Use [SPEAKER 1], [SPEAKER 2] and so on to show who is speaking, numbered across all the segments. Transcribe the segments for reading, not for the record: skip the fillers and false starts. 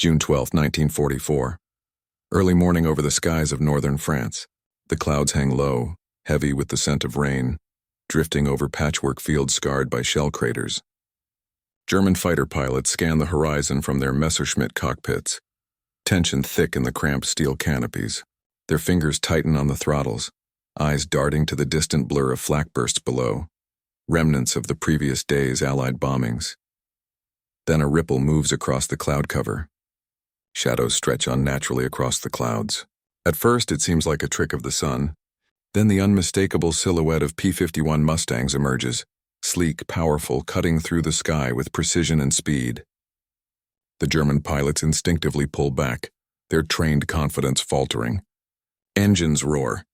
[SPEAKER 1] June 12, 1944. Early morning over the skies of northern France. The clouds hang low, heavy with the scent of rain, drifting over patchwork fields scarred by shell craters. German fighter pilots scan the horizon from their Messerschmitt cockpits, tension thick in the cramped steel canopies. Their fingers tighten on the throttles, eyes darting to the distant blur of flak bursts below, remnants of the previous day's Allied bombings. Then a ripple moves across the cloud cover. Shadows stretch unnaturally across the clouds. At first, it seems like a trick of the sun. Then the unmistakable silhouette of P-51 Mustangs emerges, sleek, powerful, cutting through the sky with precision and speed. The German pilots instinctively pull back, their trained confidence faltering. Engines roar.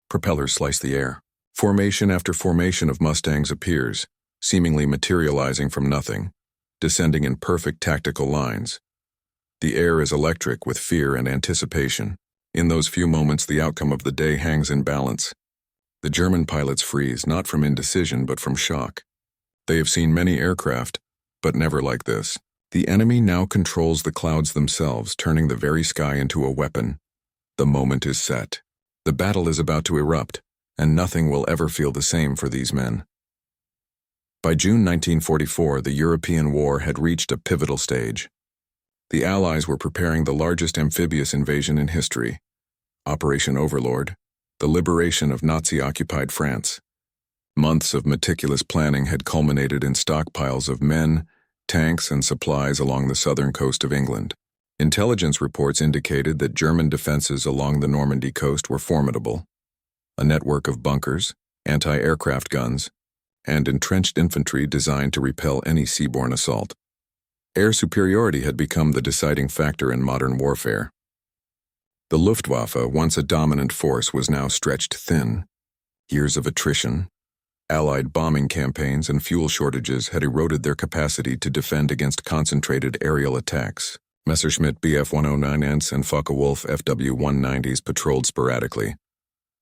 [SPEAKER 1] Propellers slice the air. Formation after formation of Mustangs appears, seemingly materializing from nothing, descending in perfect tactical lines. The air is electric with fear and anticipation. In those few moments, the outcome of the day hangs in balance. The German pilots freeze, not from indecision, but from shock. They have seen many aircraft, but never like this. The enemy now controls the clouds themselves, turning the very sky into a weapon. The moment is set. The battle is about to erupt, and nothing will ever feel the same for these men. By June 1944, the European war had reached a pivotal stage. The Allies were preparing the largest amphibious invasion in history, Operation Overlord, the liberation of Nazi-occupied France. Months of meticulous planning had culminated in stockpiles of men, tanks, and supplies along the southern coast of England. Intelligence reports indicated that German defenses along the Normandy coast were formidable. A network of bunkers, anti-aircraft guns, and entrenched infantry designed to repel any seaborne assault. Air superiority had become the deciding factor in modern warfare. The Luftwaffe, once a dominant force, was now stretched thin. Years of attrition, Allied bombing campaigns, and fuel shortages had eroded their capacity to defend against concentrated aerial attacks. Messerschmitt Bf-109s and Focke-Wulf FW-190s patrolled sporadically,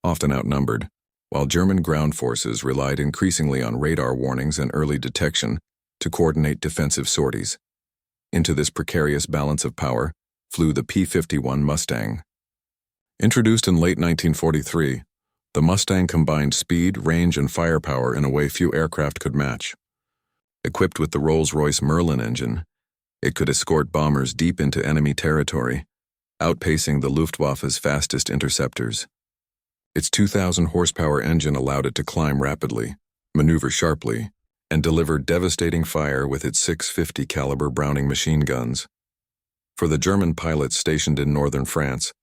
[SPEAKER 1] often outnumbered, while German ground forces relied increasingly on radar warnings and early detection to coordinate defensive sorties. Into this precarious balance of power flew the P-51 Mustang. Introduced in late 1943, the Mustang combined speed, range, and firepower in a way few aircraft could match. Equipped with the Rolls-Royce Merlin engine, it could escort bombers deep into enemy territory, outpacing the Luftwaffe's fastest interceptors. Its 2,000-horsepower engine allowed it to climb rapidly, maneuver sharply, and deliver devastating fire with its .650 caliber Browning machine guns. For the German pilots stationed in northern France,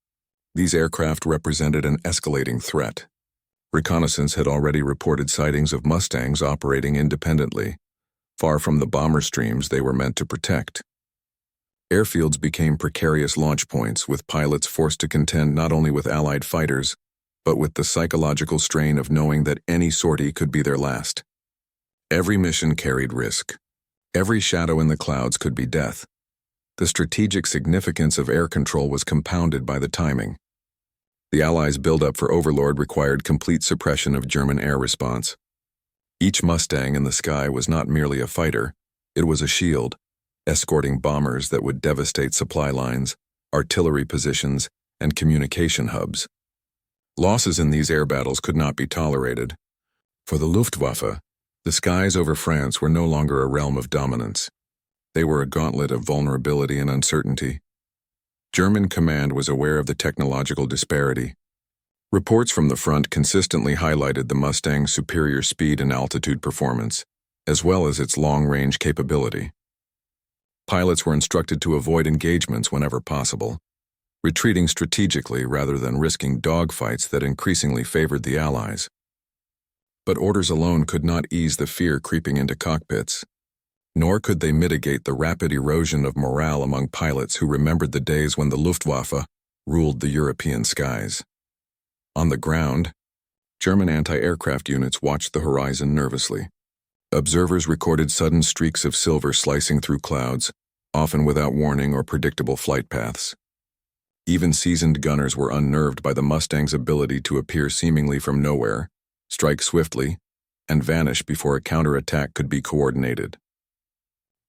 [SPEAKER 1] these aircraft represented an escalating threat. Reconnaissance had already reported sightings of Mustangs operating independently, far from the bomber streams they were meant to protect. Airfields became precarious launch points, with pilots forced to contend not only with Allied fighters, but with the psychological strain of knowing that any sortie could be their last. Every mission carried risk. Every shadow in the clouds could be death. The strategic significance of air control was compounded by the timing. The Allies' buildup for Overlord required complete suppression of German air response. Each Mustang in the sky was not merely a fighter, it was a shield, escorting bombers that would devastate supply lines, artillery positions, and communication hubs. Losses in these air battles could not be tolerated. For the Luftwaffe, the skies over France were no longer a realm of dominance. They were a gauntlet of vulnerability and uncertainty. German command was aware of the technological disparity. Reports from the front consistently highlighted the Mustang's superior speed and altitude performance, as well as its long-range capability. Pilots were instructed to avoid engagements whenever possible, retreating strategically rather than risking dogfights that increasingly favored the Allies. But orders alone could not ease the fear creeping into cockpits, nor could they mitigate the rapid erosion of morale among pilots who remembered the days when the Luftwaffe ruled the European skies. On the ground, German anti-aircraft units watched the horizon nervously. Observers recorded sudden streaks of silver slicing through clouds, often without warning or predictable flight paths. Even seasoned gunners were unnerved by the Mustang's ability to appear seemingly from nowhere, strike swiftly, and vanish before a counterattack could be coordinated.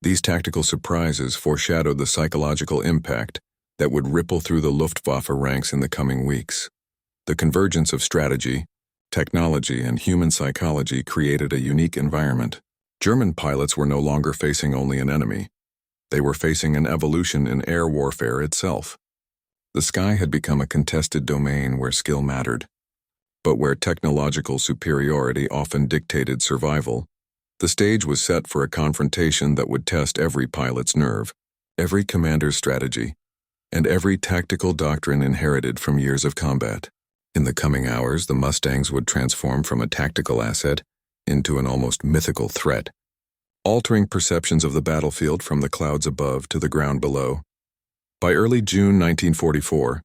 [SPEAKER 1] These tactical surprises foreshadowed the psychological impact that would ripple through the Luftwaffe ranks in the coming weeks. The convergence of strategy, technology, and human psychology created a unique environment. German pilots were no longer facing only an enemy. They were facing an evolution in air warfare itself. The sky had become a contested domain where skill mattered. But where technological superiority often dictated survival, the stage was set for a confrontation that would test every pilot's nerve, every commander's strategy, and every tactical doctrine inherited from years of combat. In the coming hours, the Mustangs would transform from a tactical asset into an almost mythical threat, altering perceptions of the battlefield from the clouds above to the ground below. By early June 1944,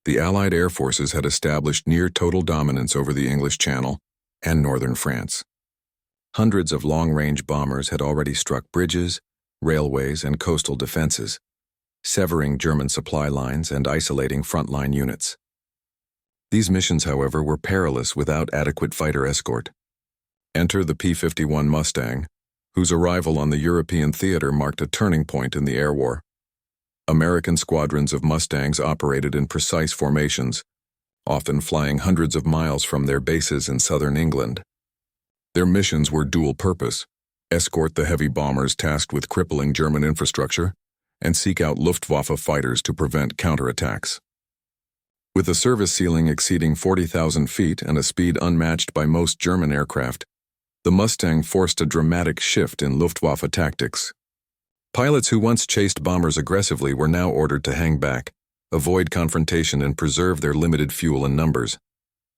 [SPEAKER 1] the Allied air forces had established near-total dominance over the English Channel and northern France. Hundreds of long-range bombers had already struck bridges, railways, and coastal defenses, severing German supply lines and isolating frontline units. These missions, however, were perilous without adequate fighter escort. Enter the P-51 Mustang, whose arrival on the European theater marked a turning point in the air war. American squadrons of Mustangs operated in precise formations, often flying hundreds of miles from their bases in southern England. Their missions were dual-purpose: escort the heavy bombers tasked with crippling German infrastructure, and seek out Luftwaffe fighters to prevent counterattacks. With a service ceiling exceeding 40,000 feet and a speed unmatched by most German aircraft, the Mustang forced a dramatic shift in Luftwaffe tactics. Pilots who once chased bombers aggressively were now ordered to hang back, avoid confrontation, and preserve their limited fuel and numbers.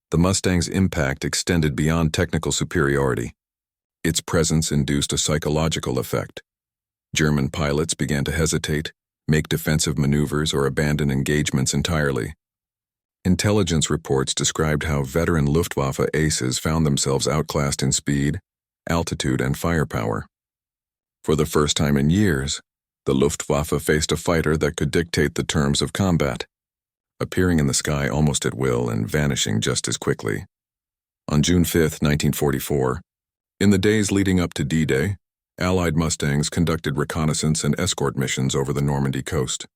[SPEAKER 1] The Mustang's impact extended beyond technical superiority. Its presence induced a psychological effect. German pilots began to hesitate, make defensive maneuvers, or abandon engagements entirely. Intelligence reports described how veteran Luftwaffe aces found themselves outclassed in speed, altitude, and firepower. For the first time in years, the Luftwaffe faced a fighter that could dictate the terms of combat, appearing in the sky almost at will and vanishing just as quickly. On June 5, 1944, in the days leading up to D-Day, Allied Mustangs conducted reconnaissance and escort missions over the Normandy coast.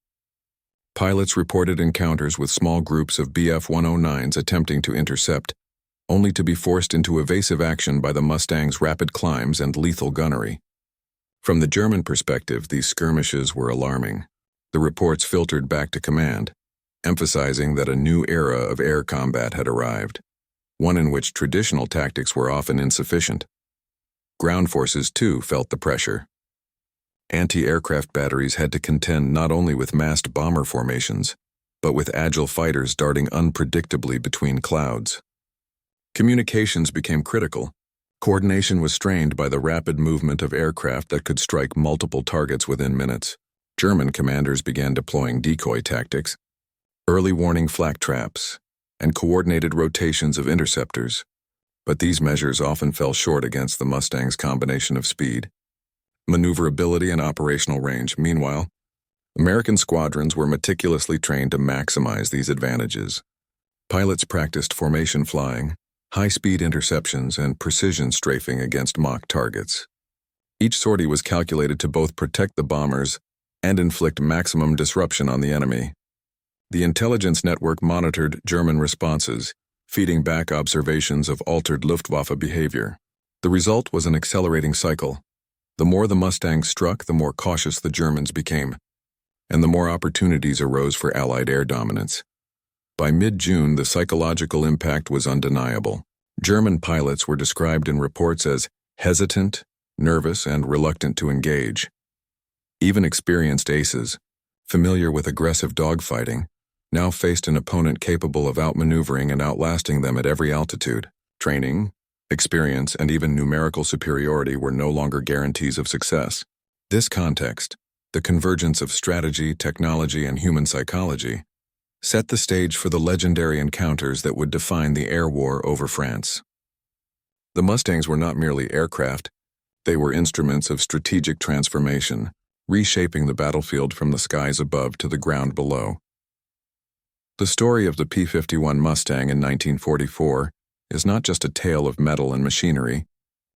[SPEAKER 1] Pilots reported encounters with small groups of Bf-109s attempting to intercept, only to be forced into evasive action by the Mustang's rapid climbs and lethal gunnery. From the German perspective, these skirmishes were alarming. The reports filtered back to command, emphasizing that a new era of air combat had arrived, one in which traditional tactics were often insufficient. Ground forces, too, felt the pressure. Anti-aircraft batteries had to contend not only with massed bomber formations, but with agile fighters darting unpredictably between clouds. Communications became critical. Coordination was strained by the rapid movement of aircraft that could strike multiple targets within minutes. German commanders began deploying decoy tactics, early warning flak traps, and coordinated rotations of interceptors. But these measures often fell short against the Mustang's combination of speed, maneuverability, and operational range. Meanwhile, American squadrons were meticulously trained to maximize these advantages. Pilots practiced formation flying, high-speed interceptions, and precision strafing against mock targets. Each sortie was calculated to both protect the bombers and inflict maximum disruption on the enemy. The intelligence network monitored German responses, feeding back observations of altered Luftwaffe behavior. The result was an accelerating cycle. The more the Mustangs struck, the more cautious the Germans became, and the more opportunities arose for Allied air dominance. By mid-June, the psychological impact was undeniable. German pilots were described in reports as hesitant, nervous, and reluctant to engage. Even experienced aces, familiar with aggressive dogfighting, now faced an opponent capable of outmaneuvering and outlasting them at every altitude. Training, experience, and even numerical superiority were no longer guarantees of success. This context, the convergence of strategy, technology, and human psychology, set the stage for the legendary encounters that would define the air war over France. The Mustangs were not merely aircraft, they were instruments of strategic transformation, reshaping the battlefield from the skies above to the ground below. The story of the P-51 Mustang in 1944 is not just a tale of metal and machinery.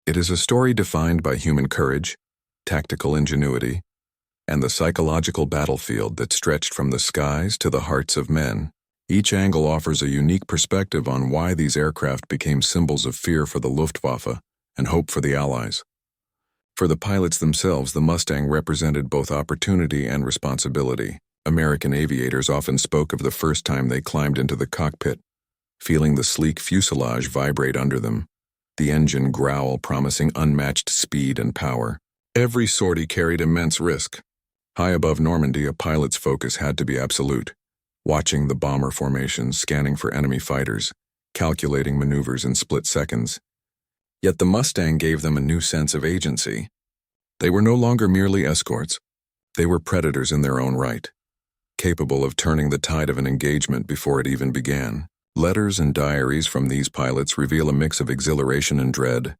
[SPEAKER 1] It is a story defined by human courage, tactical ingenuity, and the psychological battlefield that stretched from the skies to the hearts of men. Each angle offers a unique perspective on why these aircraft became symbols of fear for the Luftwaffe and hope for the Allies. For the pilots themselves, the Mustang represented both opportunity and responsibility. American aviators often spoke of the first time they climbed into the cockpit, feeling the sleek fuselage vibrate under them, the engine growl promising unmatched speed and power. Every sortie carried immense risk. High above Normandy, a pilot's focus had to be absolute, watching the bomber formations, scanning for enemy fighters, calculating maneuvers in split seconds. Yet the Mustang gave them a new sense of agency. They were no longer merely escorts. They were predators in their own right, capable of turning the tide of an engagement before it even began. Letters and diaries from these pilots reveal a mix of exhilaration and dread,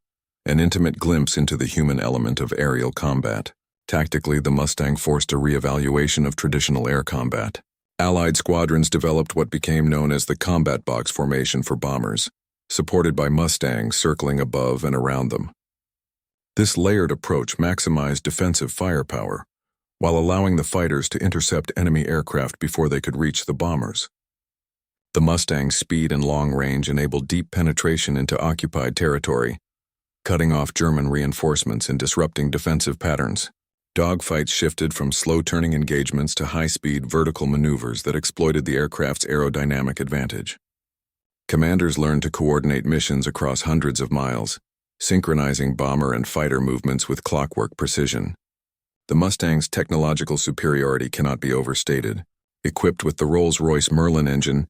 [SPEAKER 1] an intimate glimpse into the human element of aerial combat. Tactically, the Mustang forced a re-evaluation of traditional air combat. Allied squadrons developed what became known as the combat box formation for bombers, supported by Mustangs circling above and around them. This layered approach maximized defensive firepower, while allowing the fighters to intercept enemy aircraft before they could reach the bombers. The Mustang's speed and long range enabled deep penetration into occupied territory, cutting off German reinforcements and disrupting defensive patterns. Dogfights shifted from slow-turning engagements to high-speed vertical maneuvers that exploited the aircraft's aerodynamic advantage. Commanders learned to coordinate missions across hundreds of miles, synchronizing bomber and fighter movements with clockwork precision. The Mustang's technological superiority cannot be overstated. Equipped with the Rolls-Royce Merlin engine,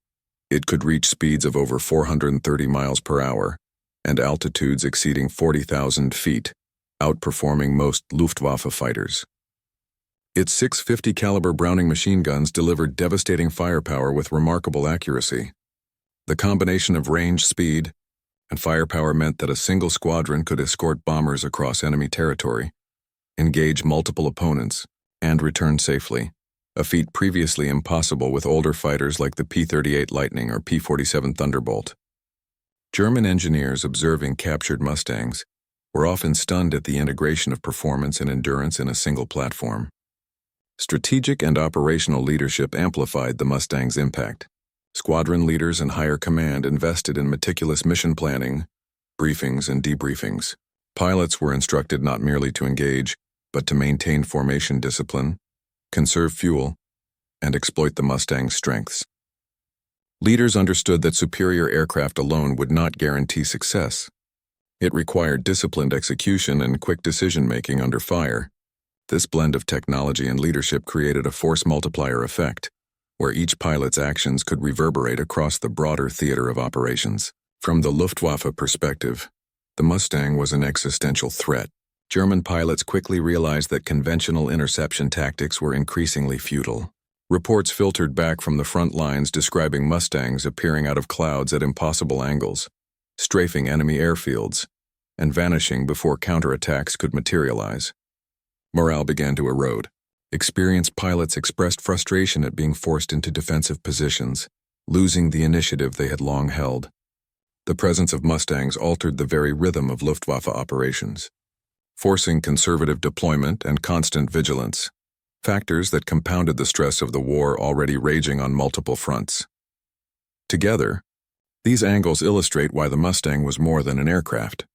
[SPEAKER 1] it could reach speeds of over 430 miles per hour and altitudes exceeding 40,000 feet, outperforming most Luftwaffe fighters. Its 650 caliber Browning machine guns delivered devastating firepower with remarkable accuracy. The combination of range, speed, and firepower meant that a single squadron could escort bombers across enemy territory, engage multiple opponents, and return safely, a feat previously impossible with older fighters like the P-38 Lightning or P-47 Thunderbolt. German engineers observing captured Mustangs were often stunned at the integration of performance and endurance in a single platform. Strategic and operational leadership amplified the Mustang's impact. Squadron leaders and higher command invested in meticulous mission planning, briefings, and debriefings. Pilots were instructed not merely to engage, but to maintain formation discipline, conserve fuel, and exploit the Mustang's strengths. Leaders understood that superior aircraft alone would not guarantee success. It required disciplined execution and quick decision-making under fire. This blend of technology and leadership created a force multiplier effect, where each pilot's actions could reverberate across the broader theater of operations. From the Luftwaffe perspective, the Mustang was an existential threat. German pilots quickly realized that conventional interception tactics were increasingly futile. Reports filtered back from the front lines describing Mustangs appearing out of clouds at impossible angles, strafing enemy airfields, and vanishing before counterattacks could materialize. Morale began to erode. Experienced pilots expressed frustration at being forced into defensive positions, losing the initiative they had long held. The presence of Mustangs altered the very rhythm of Luftwaffe operations, forcing conservative deployment and constant vigilance, factors that compounded the stress of the war already raging on multiple fronts. Together, these angles illustrate why the Mustang was more than an aircraft.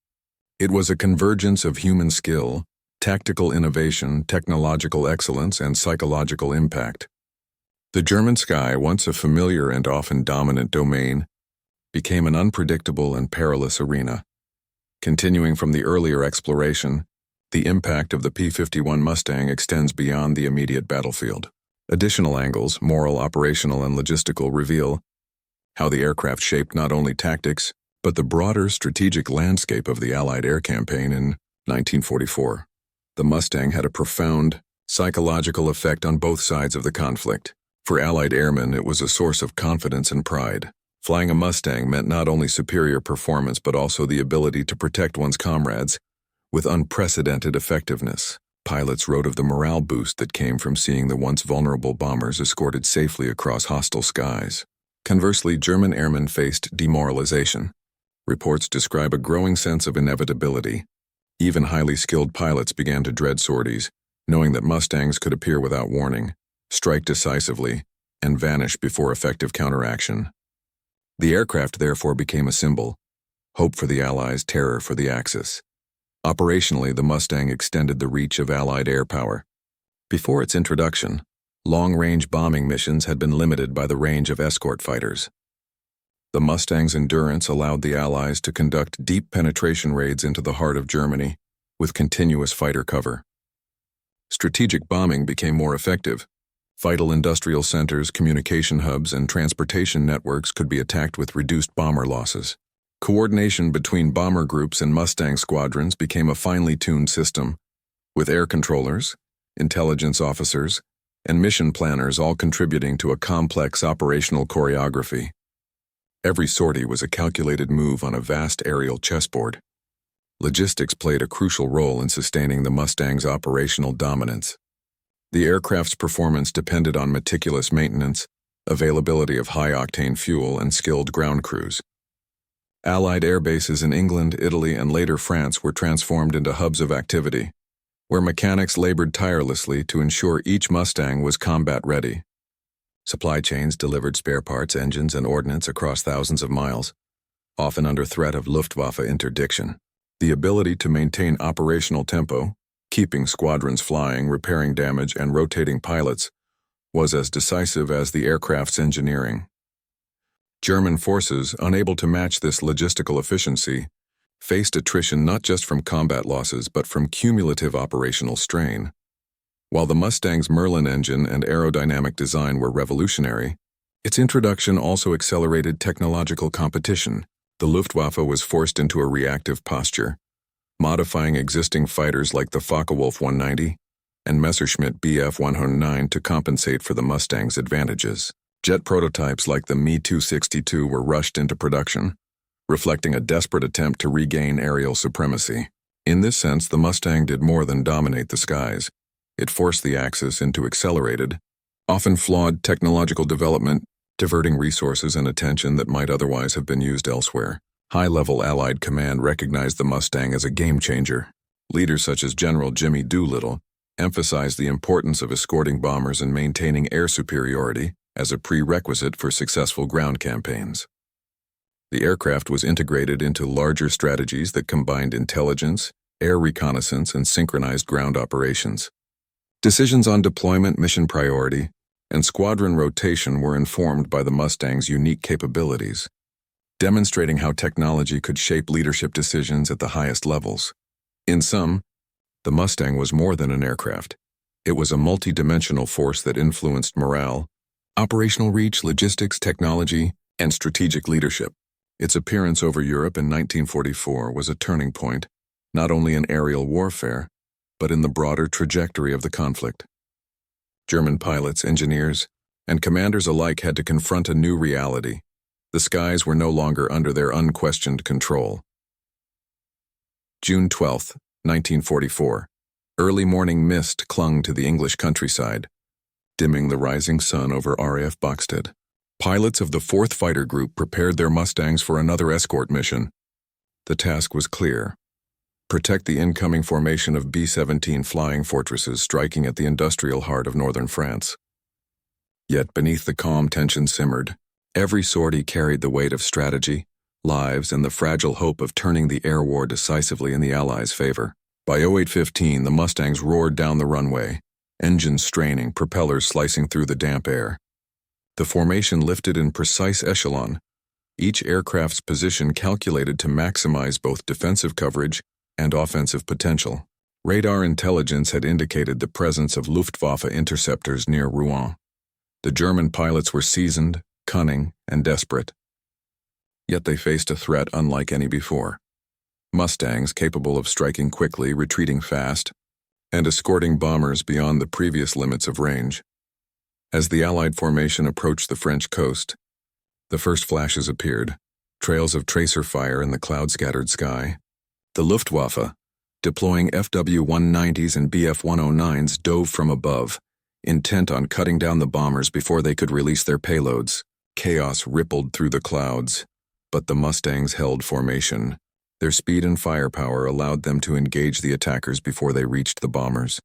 [SPEAKER 1] It was a convergence of human skill, tactical innovation, technological excellence, and psychological impact. The German sky, once a familiar and often dominant domain, became an unpredictable and perilous arena. Continuing from the earlier exploration, the impact of the P-51 Mustang extends beyond the immediate battlefield. Additional angles, moral, operational, and logistical, reveal how the aircraft shaped not only tactics, but the broader strategic landscape of the Allied air campaign in 1944. The Mustang had a profound psychological effect on both sides of the conflict. For Allied airmen, it was a source of confidence and pride. Flying a Mustang meant not only superior performance but also the ability to protect one's comrades with unprecedented effectiveness. Pilots wrote of the morale boost that came from seeing the once vulnerable bombers escorted safely across hostile skies. Conversely, German airmen faced demoralization. Reports describe a growing sense of inevitability, Even highly skilled pilots began to dread sorties, knowing that Mustangs could appear without warning, strike decisively, and vanish before effective counteraction. The aircraft therefore became a symbol: hope for the Allies, terror for the Axis. Operationally, the Mustang extended the reach of Allied air power. Before its introduction, long-range bombing missions had been limited by the range of escort fighters. The Mustang's endurance allowed the Allies to conduct deep penetration raids into the heart of Germany, with continuous fighter cover. Strategic bombing became more effective. Vital industrial centers, communication hubs, and transportation networks could be attacked with reduced bomber losses. Coordination between bomber groups and Mustang squadrons became a finely tuned system, with air controllers, intelligence officers, and mission planners all contributing to a complex operational choreography. Every sortie was a calculated move on a vast aerial chessboard. Logistics played a crucial role in sustaining the Mustang's operational dominance. The aircraft's performance depended on meticulous maintenance, availability of high-octane fuel, and skilled ground crews. Allied air bases in England, Italy, and later France were transformed into hubs of activity, where mechanics labored tirelessly to ensure each Mustang was combat-ready. Supply chains delivered spare parts, engines, and ordnance across thousands of miles, often under threat of Luftwaffe interdiction. The ability to maintain operational tempo, keeping squadrons flying, repairing damage, and rotating pilots, was as decisive as the aircraft's engineering. German forces, unable to match this logistical efficiency, faced attrition not just from combat losses but from cumulative operational strain. While the Mustang's Merlin engine and aerodynamic design were revolutionary, its introduction also accelerated technological competition. The Luftwaffe was forced into a reactive posture, modifying existing fighters like the Focke-Wulf 190 and Messerschmitt Bf 109 to compensate for the Mustang's advantages. Jet prototypes like the Me-262 were rushed into production, reflecting a desperate attempt to regain aerial supremacy. In this sense, the Mustang did more than dominate the skies. It forced the Axis into accelerated, often flawed technological development, diverting resources and attention that might otherwise have been used elsewhere. High-level Allied command recognized the Mustang as a game-changer. Leaders such as General Jimmy Doolittle emphasized the importance of escorting bombers and maintaining air superiority as a prerequisite for successful ground campaigns. The aircraft was integrated into larger strategies that combined intelligence, air reconnaissance, and synchronized ground operations. Decisions on deployment, mission priority, and squadron rotation were informed by the Mustang's unique capabilities, demonstrating how technology could shape leadership decisions at the highest levels. In sum, the Mustang was more than an aircraft. It was a multi-dimensional force that influenced morale, operational reach, logistics, technology, and strategic leadership. Its appearance over Europe in 1944 was a turning point, not only in aerial warfare, but in the broader trajectory of the conflict. German pilots, engineers, and commanders alike had to confront a new reality. The skies were no longer under their unquestioned control. June 12, 1944. Early morning mist clung to the English countryside, dimming the rising sun over RAF Boxted. Pilots of the 4th Fighter Group prepared their Mustangs for another escort mission. The task was clear: protect the incoming formation of B-17 flying fortresses striking at the industrial heart of northern France. Yet beneath the calm tension simmered. Every sortie carried the weight of strategy, lives, and the fragile hope of turning the air war decisively in the Allies' favor. By 08:15, the Mustangs roared down the runway, engines straining, propellers slicing through the damp air. The formation lifted in precise echelon, each aircraft's position calculated to maximize both defensive coverage and offensive potential. Radar intelligence had indicated the presence of Luftwaffe interceptors near Rouen. The German pilots were seasoned, cunning, and desperate. Yet they faced a threat unlike any before. Mustangs capable of striking quickly, retreating fast, and escorting bombers beyond the previous limits of range. As the Allied formation approached the French coast, the first flashes appeared, trails of tracer fire in the cloud-scattered sky. The Luftwaffe, deploying FW-190s and Bf-109s, dove from above, intent on cutting down the bombers before they could release their payloads. Chaos rippled through the clouds, but the Mustangs held formation, Their speed and firepower allowed them to engage the attackers before they reached the bombers.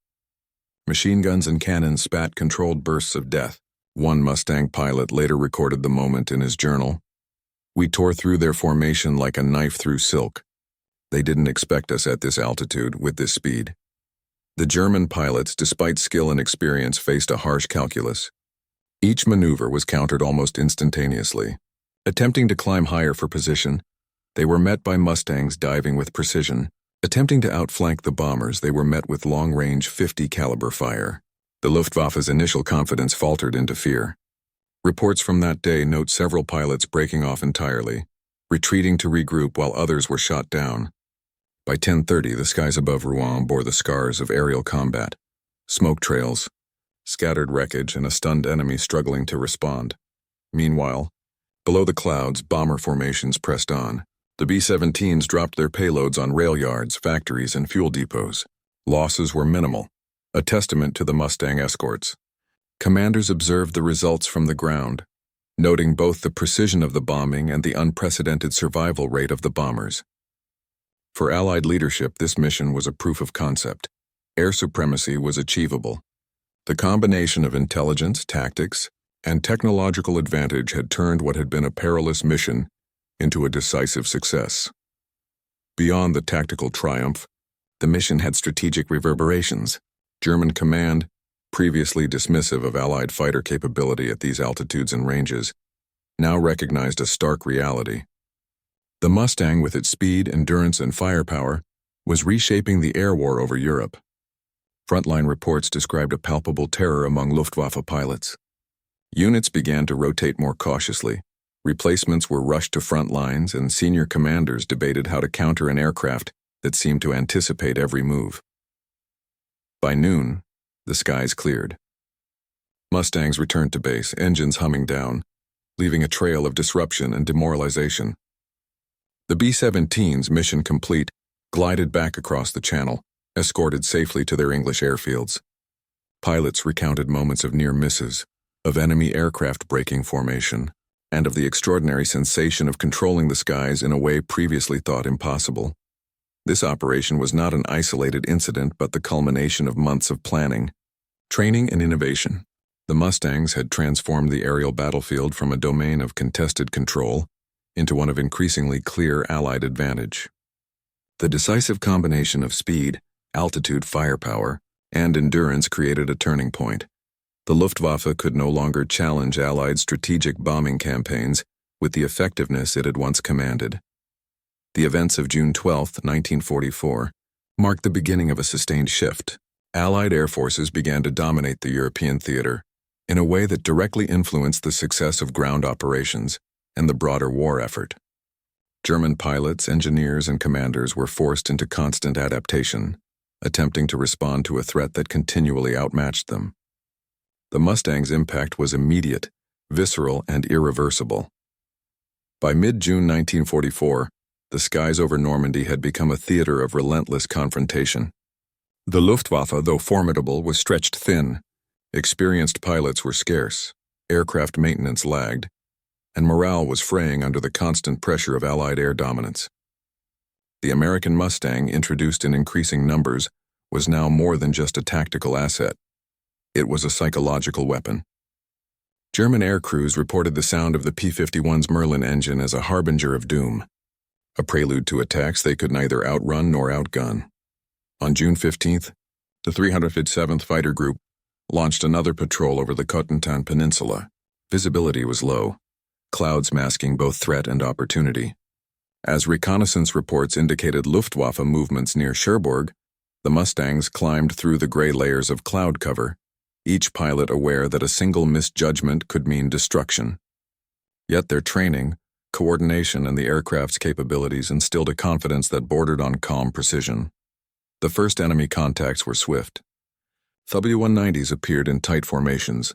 [SPEAKER 1] Machine guns and cannons spat controlled bursts of death. One Mustang pilot later recorded the moment in his journal. "We tore through their formation like a knife through silk. They didn't expect us at this altitude, with this speed." The German pilots, despite skill and experience, faced a harsh calculus. Each maneuver was countered almost instantaneously. Attempting to climb higher for position, they were met by Mustangs diving with precision. Attempting to outflank the bombers, they were met with long-range 50 caliber fire. The Luftwaffe's initial confidence faltered into fear. Reports from that day note several pilots breaking off entirely, retreating to regroup while others were shot down. By 10:30, the skies above Rouen bore the scars of aerial combat, smoke trails, scattered wreckage, and a stunned enemy struggling to respond. Meanwhile, below the clouds, bomber formations pressed on. The B-17s dropped their payloads on rail yards, factories, and fuel depots. Losses were minimal, a testament to the Mustang escorts. Commanders observed the results from the ground, noting both the precision of the bombing and the unprecedented survival rate of the bombers. For Allied leadership, this mission was a proof of concept. Air supremacy was achievable. The combination of intelligence, tactics, and technological advantage had turned what had been a perilous mission into a decisive success. Beyond the tactical triumph, the mission had strategic reverberations. German command, previously dismissive of Allied fighter capability at these altitudes and ranges, now recognized a stark reality. The Mustang, with its speed, endurance, and firepower, was reshaping the air war over Europe. Frontline reports described a palpable terror among Luftwaffe pilots. Units began to rotate more cautiously. Replacements were rushed to front lines, and senior commanders debated how to counter an aircraft that seemed to anticipate every move. By noon, the skies cleared. Mustangs returned to base, engines humming down, leaving a trail of disruption and demoralization. The B-17s, mission complete, glided back across the channel, escorted safely to their English airfields. Pilots recounted moments of near misses, of enemy aircraft breaking formation, and of the extraordinary sensation of controlling the skies in a way previously thought impossible. This operation was not an isolated incident, but the culmination of months of planning, training, and innovation. The Mustangs had transformed the aerial battlefield from a domain of contested control into one of increasingly clear Allied advantage. The decisive combination of speed, altitude, firepower, and endurance created a turning point. The Luftwaffe could no longer challenge Allied strategic bombing campaigns with the effectiveness it had once commanded. The events of June 12, 1944, marked the beginning of a sustained shift. Allied air forces began to dominate the European theater in a way that directly influenced the success of ground operations and the broader war effort. German pilots, engineers, and commanders were forced into constant adaptation, attempting to respond to a threat that continually outmatched them. The Mustang's impact was immediate, visceral, and irreversible. By mid-June 1944, the skies over Normandy had become a theater of relentless confrontation. The Luftwaffe, though formidable, was stretched thin. Experienced pilots were scarce, aircraft maintenance lagged, and morale was fraying under the constant pressure of Allied air dominance. The American Mustang, introduced in increasing numbers, was now more than just a tactical asset. It was a psychological weapon. German air crews reported the sound of the P-51's Merlin engine as a harbinger of doom, a prelude to attacks they could neither outrun nor outgun. On June 15th, the 307th Fighter Group launched another patrol over the Cotentin Peninsula. Visibility was low, clouds masking both threat and opportunity. As reconnaissance reports indicated Luftwaffe movements near Cherbourg, the Mustangs climbed through the gray layers of cloud cover, each pilot aware that a single misjudgment could mean destruction. Yet their training, coordination, and the aircraft's capabilities instilled a confidence that bordered on calm precision. The first enemy contacts were swift. W-190s appeared in tight formations,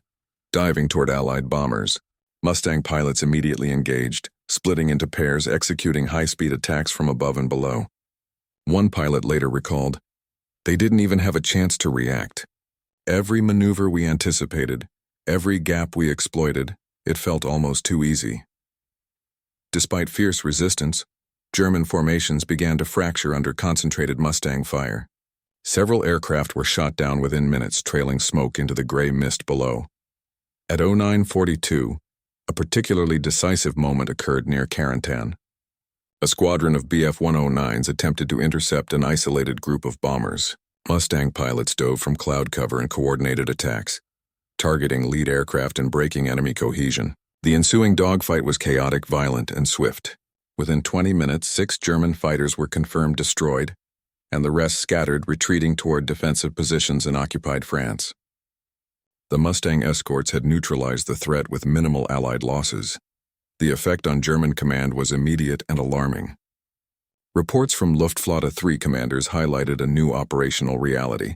[SPEAKER 1] diving toward Allied bombers. Mustang pilots immediately engaged, splitting into pairs, executing high-speed attacks from above and below. One pilot later recalled, "They didn't even have a chance to react. Every maneuver we anticipated, every gap we exploited, it felt almost too easy." Despite fierce resistance, German formations began to fracture under concentrated Mustang fire. Several aircraft were shot down within minutes, trailing smoke into the gray mist below. At 09:42, a particularly decisive moment occurred near Carentan. A squadron of Bf-109s attempted to intercept an isolated group of bombers. Mustang pilots dove from cloud cover and coordinated attacks, targeting lead aircraft and breaking enemy cohesion. The ensuing dogfight was chaotic, violent, and swift. Within 20 minutes, 6 German fighters were confirmed destroyed, and the rest scattered, retreating toward defensive positions in occupied France. The Mustang escorts had neutralized the threat with minimal Allied losses. The effect on German command was immediate and alarming. Reports from Luftwaffe 3 commanders highlighted a new operational reality.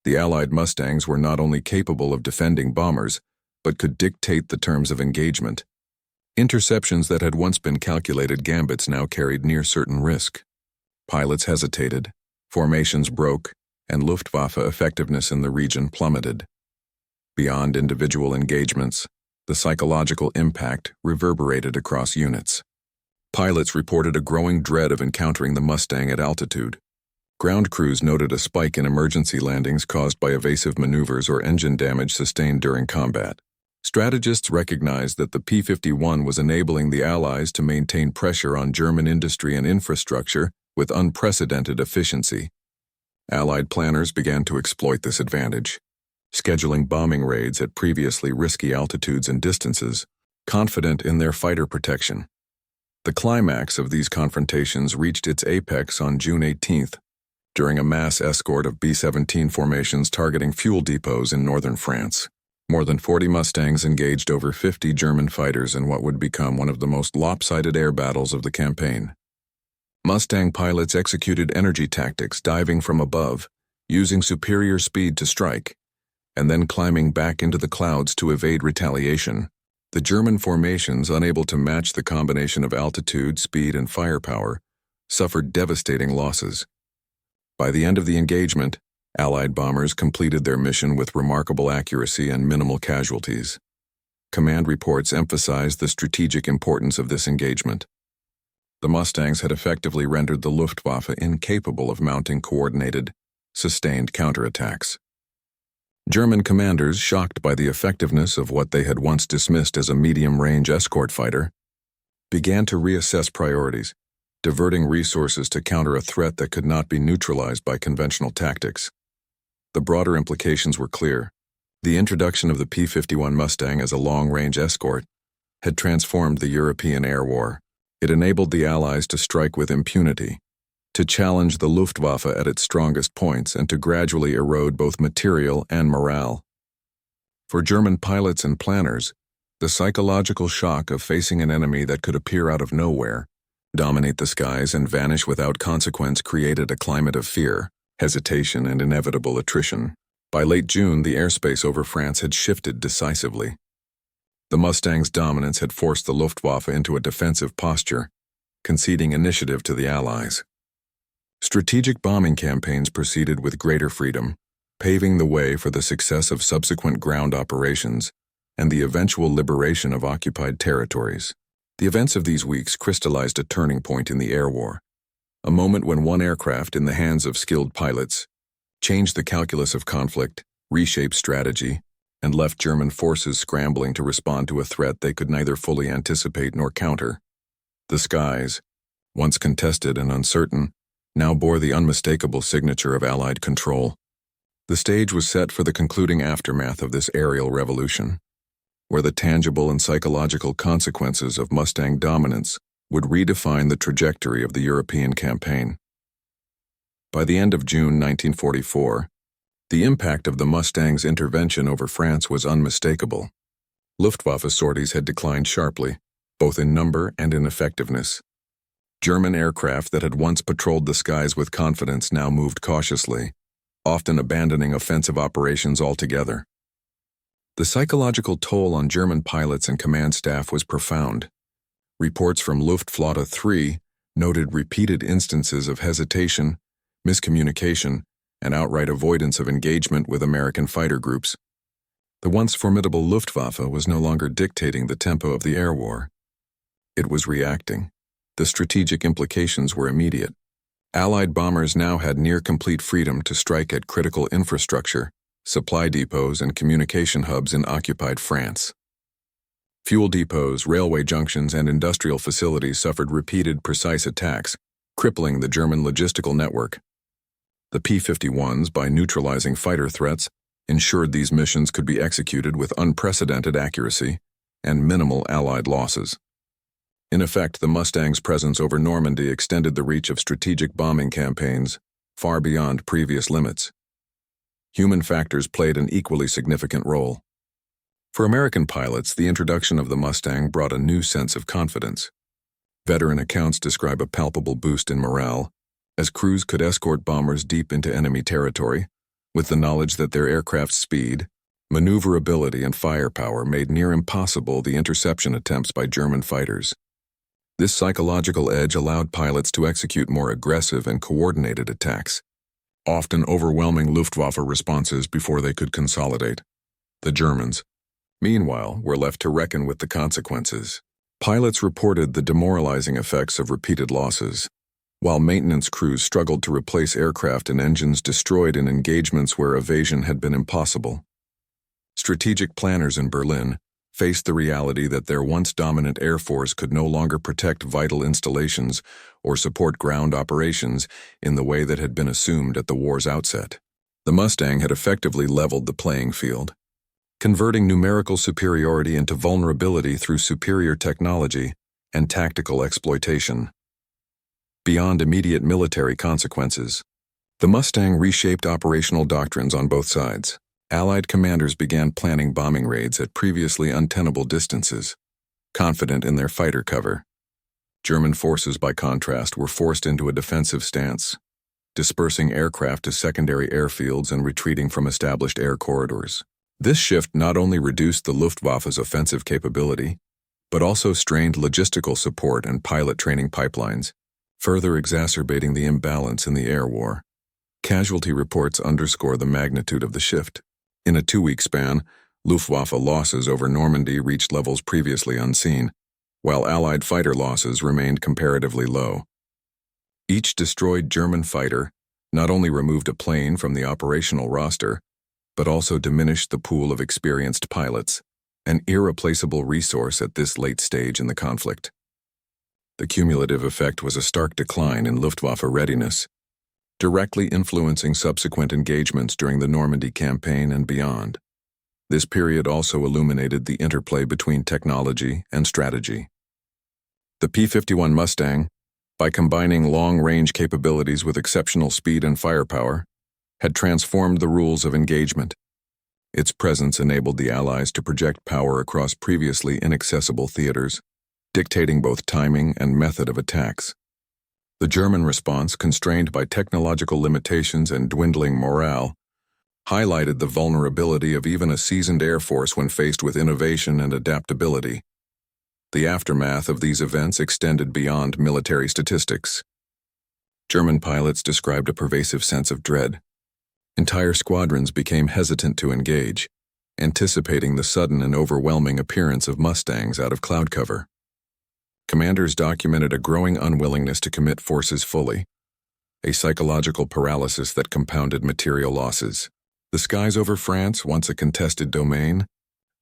[SPEAKER 1] The Allied Mustangs were not only capable of defending bombers, but could dictate the terms of engagement. Interceptions that had once been calculated gambits now carried near certain risk. Pilots hesitated, formations broke, and Luftwaffe effectiveness in the region plummeted. Beyond individual engagements, the psychological impact reverberated across units. Pilots reported a growing dread of encountering the Mustang at altitude. Ground crews noted a spike in emergency landings caused by evasive maneuvers or engine damage sustained during combat. Strategists recognized that the P-51 was enabling the Allies to maintain pressure on German industry and infrastructure with unprecedented efficiency. Allied planners began to exploit this advantage, scheduling bombing raids at previously risky altitudes and distances, confident in their fighter protection. The climax of these confrontations reached its apex on June 18th, during a mass escort of B-17 formations targeting fuel depots in northern France. More than 40 Mustangs engaged over 50 German fighters in what would become one of the most lopsided air battles of the campaign. Mustang pilots executed energy tactics, diving from above, using superior speed to strike, and then climbing back into the clouds to evade retaliation. The German formations, unable to match the combination of altitude, speed, and firepower, suffered devastating losses. By the end of the engagement, Allied bombers completed their mission with remarkable accuracy and minimal casualties. Command reports emphasized the strategic importance of this engagement. The Mustangs had effectively rendered the Luftwaffe incapable of mounting coordinated, sustained counterattacks. German commanders, shocked by the effectiveness of what they had once dismissed as a medium-range escort fighter, began to reassess priorities, diverting resources to counter a threat that could not be neutralized by conventional tactics. The broader implications were clear. The introduction of the P-51 Mustang as a long-range escort had transformed the European air war. It enabled the Allies to strike with impunity, to challenge the Luftwaffe at its strongest points, and to gradually erode both material and morale. For German pilots and planners, the psychological shock of facing an enemy that could appear out of nowhere, dominate the skies, and vanish without consequence created a climate of fear, hesitation, and inevitable attrition. By late June, the airspace over France had shifted decisively. The Mustang's dominance had forced the Luftwaffe into a defensive posture, conceding initiative to the Allies. Strategic bombing campaigns proceeded with greater freedom, paving the way for the success of subsequent ground operations and the eventual liberation of occupied territories. The events of these weeks crystallized a turning point in the air war, a moment when one aircraft in the hands of skilled pilots changed the calculus of conflict, reshaped strategy, and left German forces scrambling to respond to a threat they could neither fully anticipate nor counter. The skies, once contested and uncertain, now bore the unmistakable signature of Allied control. The stage was set for the concluding aftermath of this aerial revolution, where the tangible and psychological consequences of Mustang dominance would redefine the trajectory of the European campaign. By the end of June 1944, the impact of the Mustangs' intervention over France was unmistakable. Luftwaffe sorties had declined sharply, both in number and in effectiveness. German aircraft that had once patrolled the skies with confidence now moved cautiously, often abandoning offensive operations altogether. The psychological toll on German pilots and command staff was profound. Reports from Luftwaffe 3 noted repeated instances of hesitation, miscommunication, and outright avoidance of engagement with American fighter groups. The once formidable Luftwaffe was no longer dictating the tempo of the air war. It was reacting, The strategic implications were immediate. Allied bombers now had near-complete freedom to strike at critical infrastructure, supply depots, and communication hubs in occupied France. Fuel depots, railway junctions, and industrial facilities suffered repeated precise attacks, crippling the German logistical network. The P-51s, by neutralizing fighter threats, ensured these missions could be executed with unprecedented accuracy and minimal Allied losses. In effect, the Mustangs' presence over Normandy extended the reach of strategic bombing campaigns far beyond previous limits. Human factors played an equally significant role. For American pilots, the introduction of the Mustang brought a new sense of confidence. Veteran accounts describe a palpable boost in morale, as crews could escort bombers deep into enemy territory, with the knowledge that their aircraft's speed, maneuverability, and firepower made near impossible the interception attempts by German fighters. This psychological edge allowed pilots to execute more aggressive and coordinated attacks, often overwhelming Luftwaffe responses before they could consolidate. The Germans, meanwhile, were left to reckon with the consequences. Pilots reported the demoralizing effects of repeated losses, while maintenance crews struggled to replace aircraft and engines destroyed in engagements where evasion had been impossible. Strategic planners in Berlin faced the reality that their once dominant air force could no longer protect vital installations or support ground operations in the way that had been assumed at the war's outset. The Mustang had effectively leveled the playing field, converting numerical superiority into vulnerability through superior technology and tactical exploitation. Beyond immediate military consequences, the Mustang reshaped operational doctrines on both sides. Allied commanders began planning bombing raids at previously untenable distances, confident in their fighter cover. German forces, by contrast, were forced into a defensive stance, dispersing aircraft to secondary airfields and retreating from established air corridors. This shift not only reduced the Luftwaffe's offensive capability, but also strained logistical support and pilot training pipelines, further exacerbating the imbalance in the air war. Casualty reports underscore the magnitude of the shift. In a 2-week span, Luftwaffe losses over Normandy reached levels previously unseen, while Allied fighter losses remained comparatively low. Each destroyed German fighter not only removed a plane from the operational roster, but also diminished the pool of experienced pilots, an irreplaceable resource at this late stage in the conflict. The cumulative effect was a stark decline in Luftwaffe readiness, directly influencing subsequent engagements during the Normandy campaign and beyond. This period also illuminated the interplay between technology and strategy. The P-51 Mustang, by combining long-range capabilities with exceptional speed and firepower, had transformed the rules of engagement. Its presence enabled the Allies to project power across previously inaccessible theaters, dictating both timing and method of attacks. The German response, constrained by technological limitations and dwindling morale, highlighted the vulnerability of even a seasoned air force when faced with innovation and adaptability. The aftermath of these events extended beyond military statistics. German pilots described a pervasive sense of dread. Entire squadrons became hesitant to engage, anticipating the sudden and overwhelming appearance of Mustangs out of cloud cover. Commanders documented a growing unwillingness to commit forces fully, a psychological paralysis that compounded material losses. The skies over France, once a contested domain,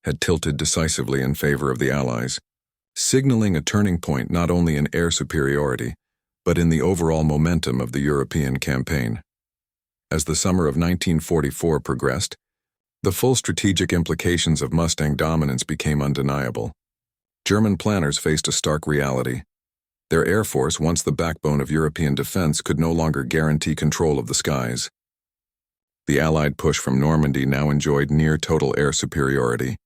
[SPEAKER 1] had tilted decisively in favor of the Allies, signaling a turning point not only in air superiority, but in the overall momentum of the European campaign. As the summer of 1944 progressed, the full strategic implications of Mustang dominance became undeniable. German planners faced a stark reality. Their air force, once the backbone of European defense, could no longer guarantee control of the skies. The Allied push from Normandy now enjoyed near-total air superiority,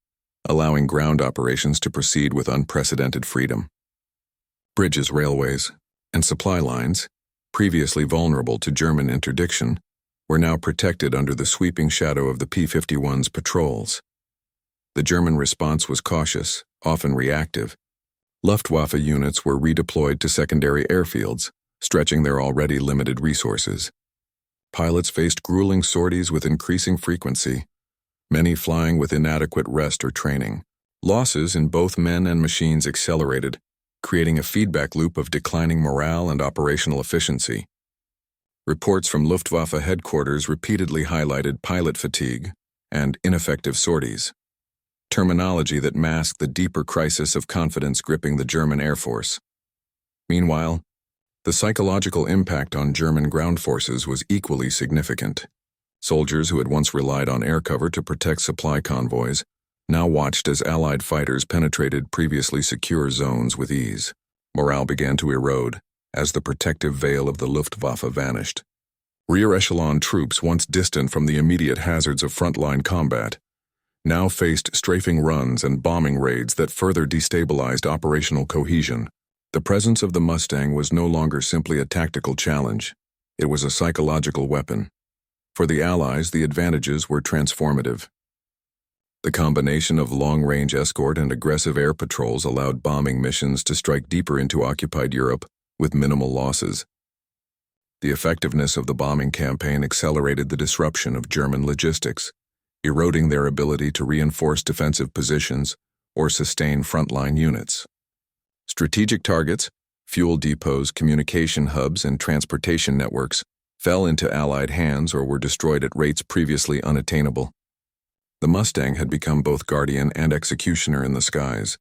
[SPEAKER 1] allowing ground operations to proceed with unprecedented freedom. Bridges, railways, and supply lines, previously vulnerable to German interdiction, were now protected under the sweeping shadow of the P-51's patrols. The German response was cautious, often reactive. Luftwaffe units were redeployed to secondary airfields, stretching their already limited resources. Pilots faced grueling sorties with increasing frequency, many flying with inadequate rest or training. Losses in both men and machines accelerated, creating a feedback loop of declining morale and operational efficiency. Reports from Luftwaffe headquarters repeatedly highlighted pilot fatigue and ineffective sorties, terminology that masked the deeper crisis of confidence gripping the German Air Force. Meanwhile, the psychological impact on German ground forces was equally significant. Soldiers who had once relied on air cover to protect supply convoys now watched as Allied fighters penetrated previously secure zones with ease. Morale began to erode as the protective veil of the Luftwaffe vanished. Rear echelon troops, once distant from the immediate hazards of frontline combat, now faced strafing runs and bombing raids that further destabilized operational cohesion. The presence of the Mustang was no longer simply a tactical challenge. It was a psychological weapon. For the Allies, the advantages were transformative. The combination of long-range escort and aggressive air patrols allowed bombing missions to strike deeper into occupied Europe with minimal losses. The effectiveness of the bombing campaign accelerated the disruption of German logistics, eroding their ability to reinforce defensive positions or sustain frontline units. Strategic targets, fuel depots, communication hubs, and transportation networks fell into Allied hands or were destroyed at rates previously unattainable. The Mustang had become both guardian and executioner in the skies,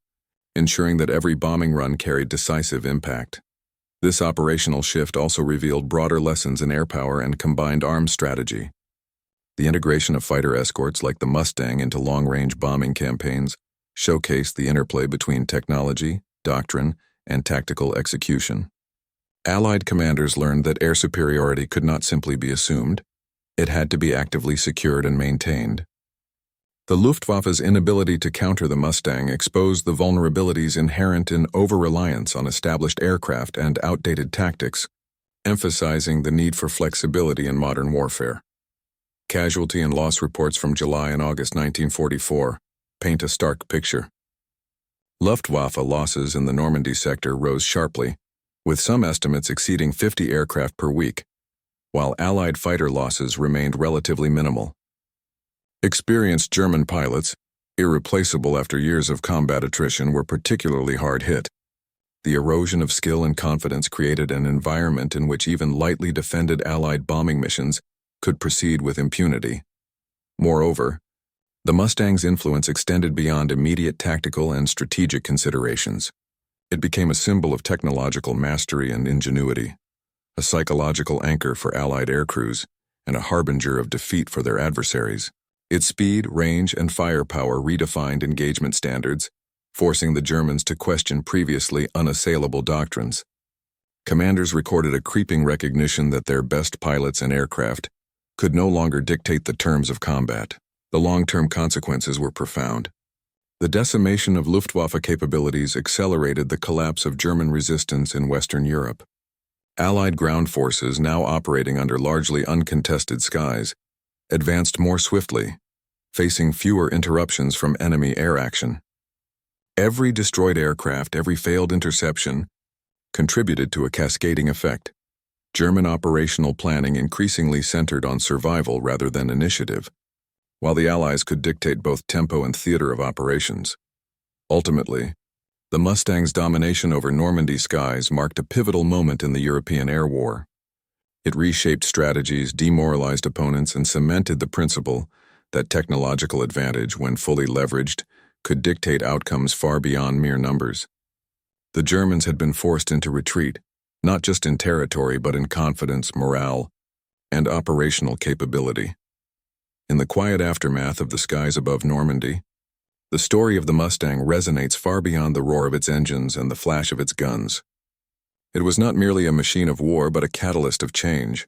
[SPEAKER 1] ensuring that every bombing run carried decisive impact. This operational shift also revealed broader lessons in air power and combined arms strategy. The integration of fighter escorts like the Mustang into long-range bombing campaigns showcased the interplay between technology, doctrine, and tactical execution. Allied commanders learned that air superiority could not simply be assumed. It had to be actively secured and maintained. The Luftwaffe's inability to counter the Mustang exposed the vulnerabilities inherent in over-reliance on established aircraft and outdated tactics, emphasizing the need for flexibility in modern warfare. Casualty and loss reports from July and August 1944 paint a stark picture. Luftwaffe losses in the Normandy sector rose sharply, with some estimates exceeding 50 aircraft per week, while Allied fighter losses remained relatively minimal. Experienced German pilots, irreplaceable after years of combat attrition, were particularly hard hit. The erosion of skill and confidence created an environment in which even lightly defended Allied bombing missions could proceed with impunity. Moreover, the Mustang's influence extended beyond immediate tactical and strategic considerations. It became a symbol of technological mastery and ingenuity, a psychological anchor for Allied aircrews, and a harbinger of defeat for their adversaries. Its speed, range, and firepower redefined engagement standards, forcing the Germans to question previously unassailable doctrines. Commanders recorded a creeping recognition that their best pilots and aircraft could no longer dictate the terms of combat. The long-term consequences were profound. The decimation of Luftwaffe capabilities accelerated the collapse of German resistance in Western Europe. Allied ground forces, now operating under largely uncontested skies, advanced more swiftly, facing fewer interruptions from enemy air action. Every destroyed aircraft, every failed interception, contributed to a cascading effect. German operational planning increasingly centered on survival rather than initiative, while the Allies could dictate both tempo and theater of operations. Ultimately, the Mustang's domination over Normandy skies marked a pivotal moment in the European air war. It reshaped strategies, demoralized opponents, and cemented the principle that technological advantage, when fully leveraged, could dictate outcomes far beyond mere numbers. The Germans had been forced into retreat, not just in territory but in confidence, morale, and operational capability. In the quiet aftermath of the skies above Normandy, the story of the Mustang resonates far beyond the roar of its engines and the flash of its guns. It was not merely a machine of war but a catalyst of change,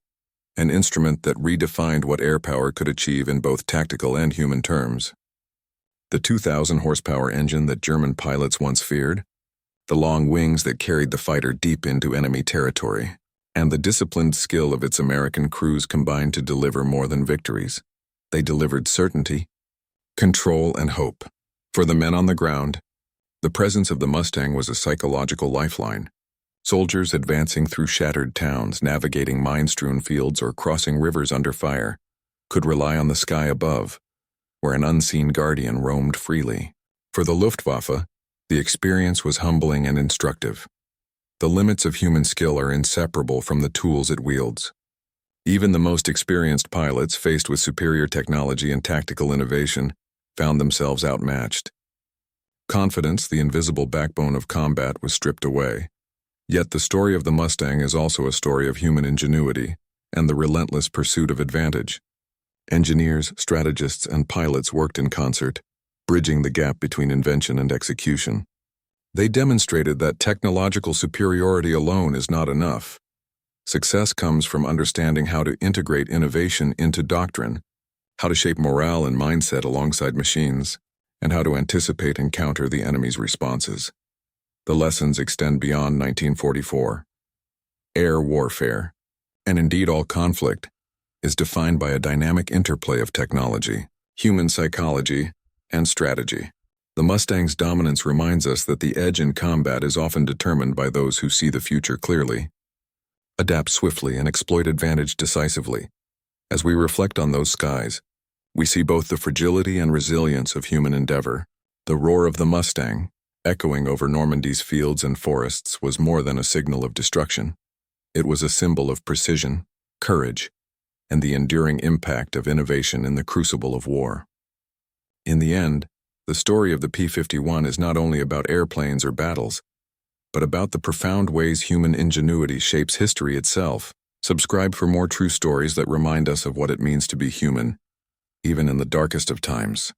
[SPEAKER 1] an instrument that redefined what air power could achieve in both tactical and human terms. The 2,000 horsepower engine that German pilots once feared, the long wings that carried the fighter deep into enemy territory, and the disciplined skill of its American crews combined to deliver more than victories. They delivered certainty, control, and hope. For the men on the ground, the presence of the Mustang was a psychological lifeline. Soldiers advancing through shattered towns, navigating mine-strewn fields, or crossing rivers under fire could rely on the sky above, where an unseen guardian roamed freely. For the Luftwaffe, The experience was humbling and instructive. The limits of human skill are inseparable from the tools it wields. Even the most experienced pilots, faced with superior technology and tactical innovation, found themselves outmatched. Confidence, the invisible backbone of combat, was stripped away. Yet the story of the Mustang is also a story of human ingenuity and the relentless pursuit of advantage. Engineers, strategists, and pilots worked in concert, bridging the gap between invention and execution. They demonstrated that technological superiority alone is not enough. Success comes from understanding how to integrate innovation into doctrine, how to shape morale and mindset alongside machines, and how to anticipate and counter the enemy's responses. The lessons extend beyond 1944. Air warfare, and indeed all conflict, is defined by a dynamic interplay of technology, human psychology, and strategy. The Mustang's dominance reminds us that the edge in combat is often determined by those who see the future clearly, adapt swiftly, and exploit advantage decisively. As we reflect on those skies, we see both the fragility and resilience of human endeavor. The roar of the Mustang, echoing over Normandy's fields and forests, was more than a signal of destruction. It was a symbol of precision, courage, and the enduring impact of innovation in the crucible of war. In the end, the story of the P-51 is not only about airplanes or battles, but about the profound ways human ingenuity shapes history itself. Subscribe for more true stories that remind us of what it means to be human, even in the darkest of times.